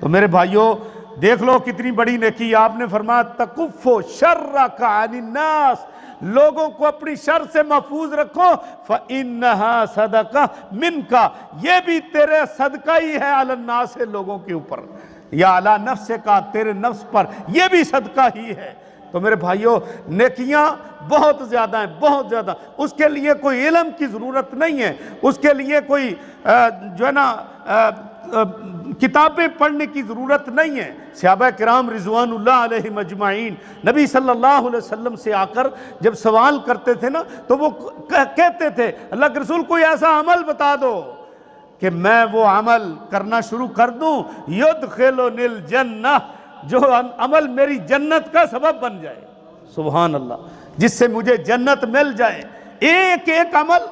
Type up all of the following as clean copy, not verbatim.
تو میرے بھائیوں دیکھ لو کتنی بڑی نیکی. آپ نے فرمایا تکفو شرک عن الناس، لوگوں کو اپنی شر سے محفوظ رکھو. فإنہا صدقہ منکا، یہ بھی تیرے صدقہ ہی ہے علی الناس، لوگوں کے اوپر، یا علی نفسک، تیرے نفس پر یہ بھی صدقہ ہی ہے. تو میرے بھائیوں نیکیاں بہت زیادہ ہیں، بہت زیادہ. اس کے لیے کوئی علم کی ضرورت نہیں ہے، اس کے لیے کوئی جو ہے نا کتابیں پڑھنے کی ضرورت نہیں ہے. صحابہ کرام رضوان اللہ علیہم اجمعین نبی صلی اللہ علیہ وسلم سے آ کر جب سوال کرتے تھے نا تو وہ کہتے تھے اللہ کے رسول کوئی ایسا عمل بتا دو کہ میں وہ عمل کرنا شروع کر دوں، یدخلنی الجنہ، جو عمل میری جنت کا سبب بن جائے. سبحان اللہ، جس سے مجھے جنت مل جائے. ایک ایک عمل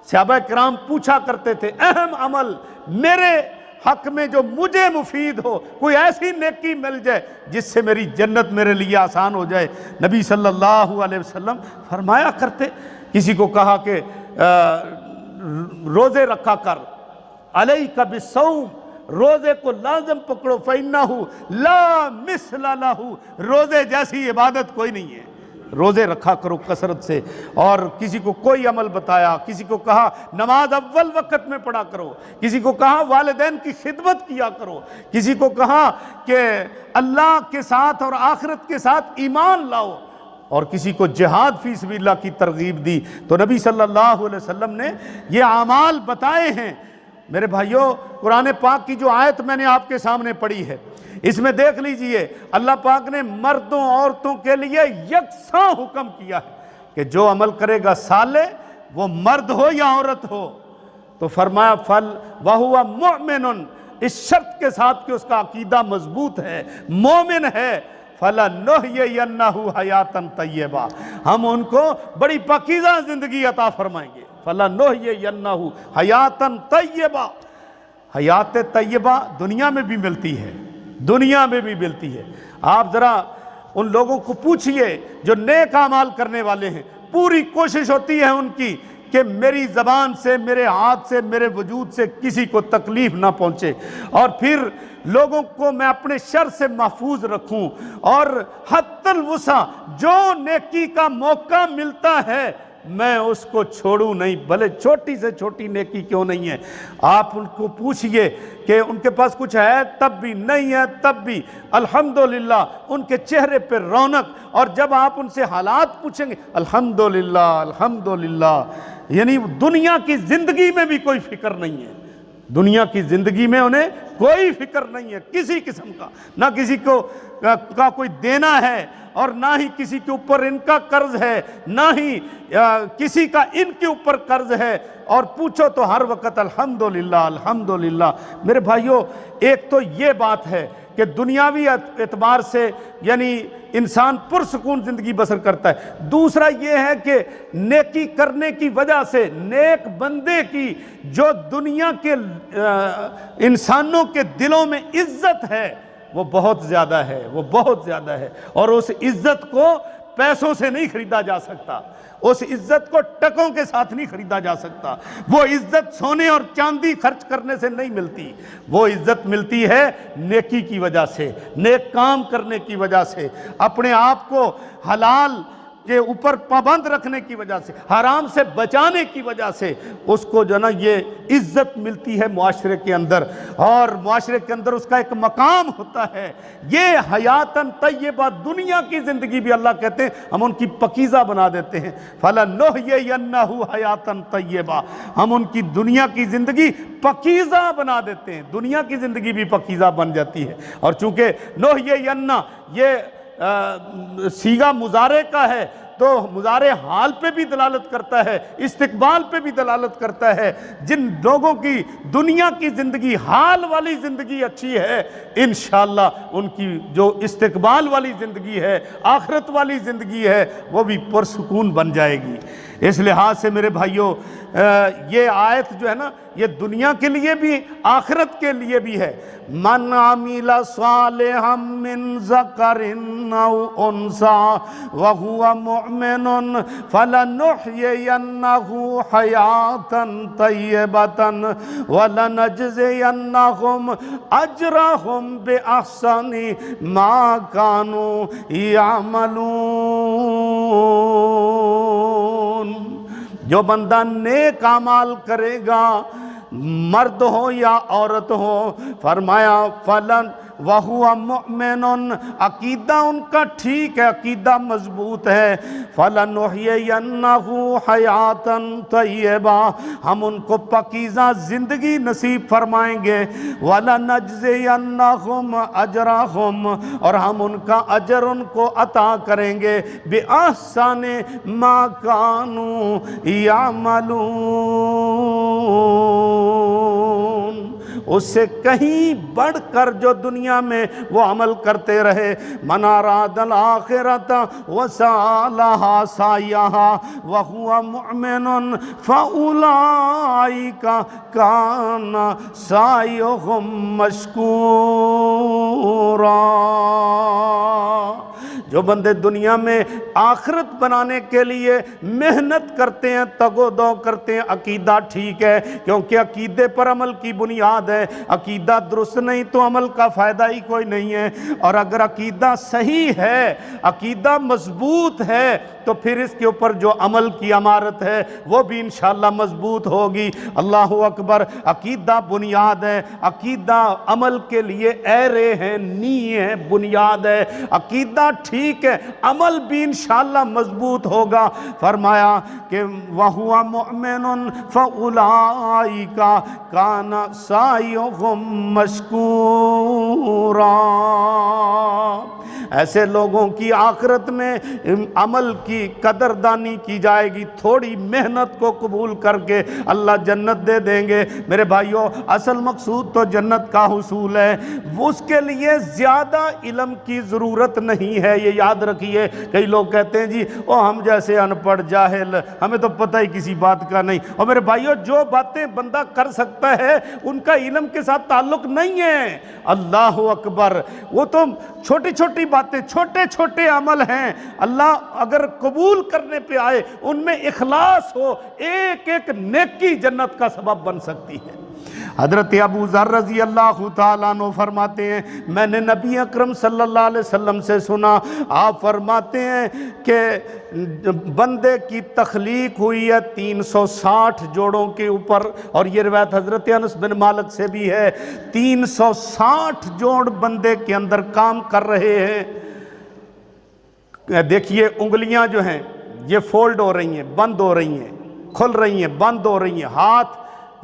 صحابہ کرام پوچھا کرتے تھے، اہم عمل میرے حق میں جو مجھے مفید ہو، کوئی ایسی نیکی مل جائے جس سے میری جنت میرے لیے آسان ہو جائے. نبی صلی اللہ علیہ وسلم فرمایا کرتے، کسی کو کہا کہ روزے رکھا کر، علیک بالصوم، روزے کو لازم پکڑو، فَإِنَّهُ لَا مِثْلَ لَهُ، روزے جیسی عبادت کوئی نہیں ہے. روزے رکھا کرو کثرت سے. اور کسی کو کوئی عمل بتایا، کسی کو کہا نماز اول وقت میں پڑھا کرو، کسی کو کہا والدین کی خدمت کیا کرو، کسی کو کہا کہ اللہ کے ساتھ اور آخرت کے ساتھ ایمان لاؤ، اور کسی کو جہاد فی سبیل اللہ کی ترغیب دی. تو نبی صلی اللہ علیہ وسلم نے یہ اعمال بتائے ہیں. میرے بھائیوں قرآن پاک کی جو آیت میں نے آپ کے سامنے پڑھی ہے، اس میں دیکھ لیجئے اللہ پاک نے مردوں عورتوں کے لیے یکساں حکم کیا ہے کہ جو عمل کرے گا صالح، وہ مرد ہو یا عورت ہو. تو فرمایا وَهُوَ مُؤْمِنٌ، اس شرط کے ساتھ کہ اس کا عقیدہ مضبوط ہے، مومن ہے. فَلَنُحْيِيَنَّهُ حَيَاتًا طَيِّبَةً، ہم ان کو بڑی پاکیزہ زندگی عطا فرمائیں گے. فَلَنُحْيِيَنَّهُ حَيَاتًا طَيِّبَةً، حیات طیبہ دنیا میں بھی ملتی ہے، دنیا میں بھی ملتی ہے. آپ ذرا ان لوگوں کو پوچھئے جو نیک اعمال کرنے والے ہیں، پوری کوشش ہوتی ہے ان کی کہ میری زبان سے، میرے ہاتھ سے، میرے وجود سے کسی کو تکلیف نہ پہنچے، اور پھر لوگوں کو میں اپنے شر سے محفوظ رکھوں، اور حتی الوسع جو نیکی کا موقع ملتا ہے میں اس کو چھوڑوں نہیں، بھلے چھوٹی سے چھوٹی نیکی کیوں نہیں ہے. آپ ان کو پوچھئے کہ ان کے پاس کچھ ہے تب بھی، نہیں ہے تب بھی، الحمدللہ ان کے چہرے پہ رونق. اور جب آپ ان سے حالات پوچھیں گے الحمدللہ الحمدللہ، یعنی دنیا کی زندگی میں بھی کوئی فکر نہیں ہے، دنیا کی زندگی میں انہیں کوئی فکر نہیں ہے کسی قسم کا، نہ کسی کو کا کوئی دینا ہے، اور نہ ہی کسی کے اوپر ان کا قرض ہے، نہ ہی کسی کا ان کے اوپر قرض ہے. اور پوچھو تو ہر وقت الحمدللہ الحمدللہ. میرے بھائیوں ایک تو یہ بات ہے کہ دنیاوی اعتبار سے یعنی انسان پرسکون زندگی بسر کرتا ہے. دوسرا یہ ہے کہ نیکی کرنے کی وجہ سے نیک بندے کی جو دنیا کے انسانوں کے دلوں میں عزت ہے وہ بہت زیادہ ہے، وہ بہت زیادہ ہے. اور اس عزت کو پیسوں سے نہیں خریدا جا سکتا، اس عزت کو ٹکوں کے ساتھ نہیں خریدا جا سکتا. وہ عزت سونے اور چاندی خرچ کرنے سے نہیں ملتی، وہ عزت ملتی ہے نیکی کی وجہ سے، نیک کام کرنے کی وجہ سے، اپنے آپ کو حلال کے اوپر پابند رکھنے کی وجہ سے، حرام سے بچانے کی وجہ سے اس کو جو نا یہ عزت ملتی ہے معاشرے کے اندر، اور معاشرے کے اندر اس کا ایک مقام ہوتا ہے. یہ حیاتاً طیبہ، دنیا کی زندگی بھی اللہ کہتے ہیں ہم ان کی پکیزہ بنا دیتے ہیں. فَلَنُحْيِيَنَّهُ حَيَاتًا طَيِّبَةً، ہم ان کی دنیا کی زندگی پکیزہ بنا دیتے ہیں، دنیا کی زندگی بھی پکیزہ بن جاتی ہے. اور چونکہ نُحْيِيَنَّ یہ صیغہ مضارع کا ہے تو مضارع حال پہ بھی دلالت کرتا ہے، استقبال پہ بھی دلالت کرتا ہے. جن لوگوں کی دنیا کی زندگی، حال والی زندگی اچھی ہے، انشاءاللہ ان کی جو استقبال والی زندگی ہے، آخرت والی زندگی ہے، وہ بھی پرسکون بن جائے گی. اس لحاظ سے میرے بھائیوں یہ آیت جو ہے نا یہ دنیا کے لیے بھی آخرت کے لیے بھی ہے. من عمل صالحا من ذکر او انثى وهو مؤمن فلنحيينه حیاتا طیبة ولنجزینهم اجرهم باحسن ما كانوا يعملون. جو بندہ نیک اعمال کرے گا مرد ہو یا عورت ہو، فرمایا فلن وَهُوَ مُؤْمِنٌ، عقیدہ ان کا ٹھیک ہے، عقیدہ مضبوط ہے. فَلَنُحْيِيَنَّهُ حَيَاتًا طَيِّبَةً، ہم ان کو پاکیزہ زندگی نصیب فرمائیں گے. وَلَنَجْزِيَنَّهُمْ أَجْرَهُمْ، اور ہم ان کا اجر ان کو عطا کریں گے. بِأَحْسَنِ مَا كَانُوا يَعْمَلُونَ، اس سے کہیں بڑھ کر جو دنیا میں وہ عمل کرتے رہے. من اراد الآخرۃ وسعی لہا سعیہا وہو مؤمن فاولئک کان سعیہم مشکورا. جو بندے دنیا میں آخرت بنانے کے لیے محنت کرتے ہیں، تگ و دو کرتے ہیں، عقیدہ ٹھیک ہے، کیونکہ عقیدے پر عمل کی بنیاد ہے. عقیدہ درست نہیں تو عمل کا فائدہ ہی کوئی نہیں ہے. اور اگر عقیدہ صحیح ہے، عقیدہ مضبوط ہے، تو پھر اس کے اوپر جو عمل کی عمارت ہے وہ بھی انشاءاللہ مضبوط ہوگی. اللہ اکبر. عقیدہ بنیاد ہے، عقیدہ عمل کے لیے ایرے ہیں، نیے ہیں، بنیاد ہے. عقیدہ ٹھیک ہے، عمل بھی انشاءاللہ مضبوط ہوگا. فرمایا کہ وَهُوَ مُؤْمِنٌ فَأُولَئِكَ كَانَ سَعْيُهُمْ مَشْكُورًا. ایسے لوگوں کی آخرت میں عمل کی قدردانی کی جائے گی. تھوڑی محنت کو قبول کر کے اللہ جنت دے دیں گے. میرے بھائیوں، اصل مقصود تو جنت کا حصول ہے، اس کے لیے زیادہ علم کی ضرورت نہیں ہے. یہ یاد رکھیے. کئی لوگ کہتے ہیں جی ہم جیسے ان پڑھ جاہل، ہمیں تو پتہ ہی کسی بات کا نہیں. اور میرے بھائیوں، جو باتیں بندہ کر سکتا ہے ان کا علم کے ساتھ تعلق نہیں ہے. اللہ اکبر. وہ تو چھوٹی چھوٹی باتیں، چھوٹے چھوٹے عمل ہیں، اللہ اگر قبول کرنے پہ آئے، ان میں اخلاص ہو، ایک ایک نیکی جنت کا سبب بن سکتی ہے. حضرت ابو ذر رضی اللہ تعالیٰ عنہ فرماتے ہیں میں نے نبی اکرم صلی اللہ علیہ وسلم سے سنا، آپ فرماتے ہیں کہ بندے کی تخلیق ہوئی ہے 360 جوڑوں کے اوپر، اور یہ روایت حضرت انس بن مالک سے بھی ہے۔ 360 جوڑ بندے کے اندر کام کر رہے ہیں۔ دیکھیے انگلیاں جو ہیں یہ فولڈ ہو رہی ہیں، بند ہو رہی ہیں، کھل رہی ہیں، بند ہو رہی ہیں، ہاتھ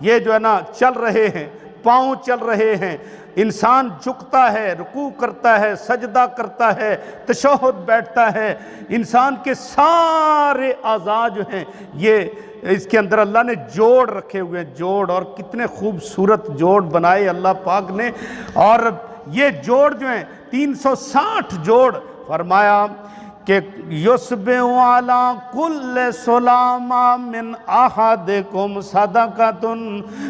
یہ جو ہے نا چل رہے ہیں، پاؤں چل رہے ہیں، انسان جھکتا ہے، رکوع کرتا ہے، سجدہ کرتا ہے، تشہد بیٹھتا ہے، انسان کے سارے اعضاء جو ہیں یہ اس کے اندر اللہ نے جوڑ رکھے ہوئے ہیں، جوڑ، اور کتنے خوبصورت جوڑ بنائے اللہ پاک نے۔ اور یہ جوڑ جو ہیں 360 جوڑ، فرمایا کہ یُصْبِحُ عَلَىٰ كُلِّ سُلَامَةٍ مِّنْ أَحَدِكُمْ صَدَقَةٌ۔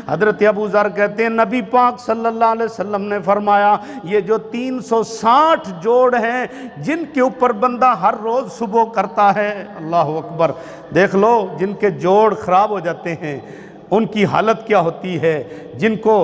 حضرت ابو ذر کہتے ہیں نبی پاک صلی اللہ علیہ وسلم نے فرمایا یہ جو 360 جوڑ ہیں جن کے اوپر بندہ ہر روز صبح کرتا ہے، اللہ اکبر، دیکھ لو جن کے جوڑ خراب ہو جاتے ہیں ان کی حالت کیا ہوتی ہے، جن کو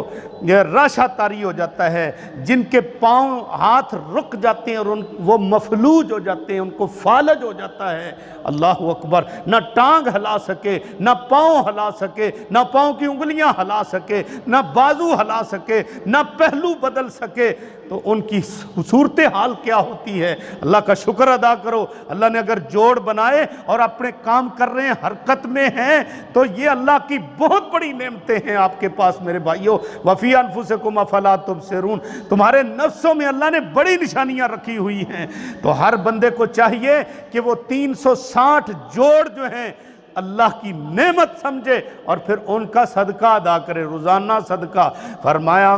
راشا طاری ہو جاتا ہے، جن کے پاؤں ہاتھ رک جاتے ہیں اور وہ مفلوج ہو جاتے ہیں، ان کو فالج ہو جاتا ہے، اللہ اکبر، نہ ٹانگ ہلا سکے، نہ پاؤں ہلا سکے، نہ پاؤں کی انگلیاں ہلا سکے، نہ بازو ہلا سکے، نہ پہلو بدل سکے، تو ان کی صورتحال کیا ہوتی ہے۔ اللہ کا شکر ادا کرو، اللہ نے اگر جوڑ بنائے اور اپنے کام کر رہے ہیں، حرکت میں ہیں، تو یہ اللہ کی بہت بڑی نعمتیں ہیں آپ کے پاس میرے بھائیوں۔ وَفِي أَنفُسِكُمْ أَفَلَا تُبْصِرُونَ، تمہارے نفسوں میں اللہ نے بڑی نشانیاں رکھی ہوئی ہیں۔ تو ہر بندے کو چاہیے کہ وہ 360 جوڑ جو ہیں اللہ کی نعمت سمجھے اور پھر ان کا صدقہ ادا کرے، روزانہ صدقہ۔ فرمایا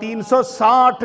360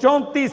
34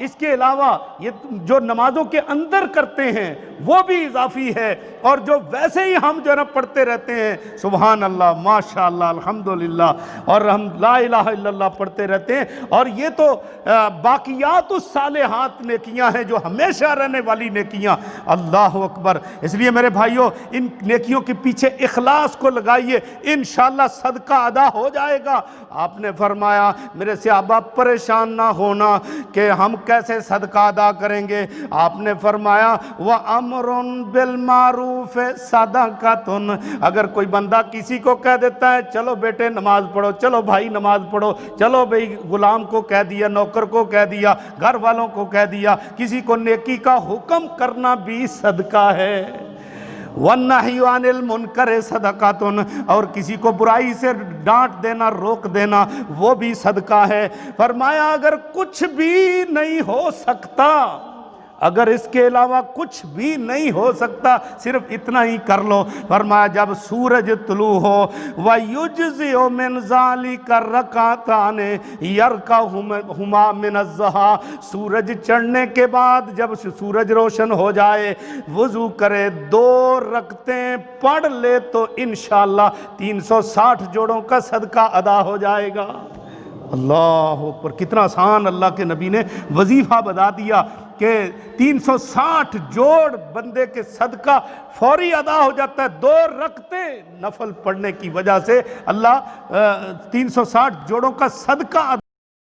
اس کے علاوہ یہ جو نمازوں کے اندر کرتے ہیں وہ بھی اضافی ہے، اور جو ویسے ہی ہم جو ہے نا پڑھتے رہتے ہیں سبحان اللہ ماشاءاللہ الحمدللہ اور ہم لا الہ الا اللہ پڑھتے رہتے ہیں، اور یہ تو باقیات الصالحات نیکیاں ہیں جو ہمیشہ رہنے والی نیکیاں۔ اللہ اکبر۔ اس لیے میرے بھائیوں ان نیکیوں کے پیچھے اخلاص کو لگائیے، انشاءاللہ صدقہ ادا ہو جائے گا۔ آپ نے فرمایا میرے صحابہ پریشان نہ ہونا کہ ہم کیسے صدقہ ادا کریں گے، آپ نے فرمایا وَأَمْرٌ بِالْمَعْرُوفِ صَدَقَةٌ، اگر کوئی بندہ کسی کو کہہ دیتا ہے چلو بیٹے نماز پڑھو، چلو بھائی نماز پڑھو، چلو بھائی غلام کو کہہ دیا، نوکر کو کہہ دیا، گھر والوں کو کہہ دیا، کسی کو نیکی کا حکم کرنا بھی صدقہ ہے۔ وَالنَّهْيُ عَنِ الْمُنْكَرِ صَدَقَةٌ، اور کسی کو برائی سے ڈانٹ دینا، روک دینا، وہ بھی صدقہ ہے۔ فرمایا اگر کچھ بھی نہیں ہو سکتا، اگر اس کے علاوہ کچھ بھی نہیں ہو سکتا، صرف اتنا ہی کر لو۔ فرمایا جب سورج طلوع ہو وَيُجْزِئُ مِنْ ذَلِكَ رَكَعَتَانِ يَرْكَعُهُمَا مِنَ الضُّحَىٰ، سورج چڑھنے کے بعد جب سورج روشن ہو جائے وضو کرے 2 رکعتیں پڑھ لے تو انشاءاللہ 360 جوڑوں کا صدقہ ادا ہو جائے گا۔ اللہ اکبر، کتنا آسان اللہ کے نبی نے وظیفہ بتا دیا کہ 360 جوڑ بندے کے صدقہ فوری ادا ہو جاتا ہے۔ 2 رکعتیں نفل پڑھنے کی وجہ سے اللہ 360 جوڑوں کا صدقہ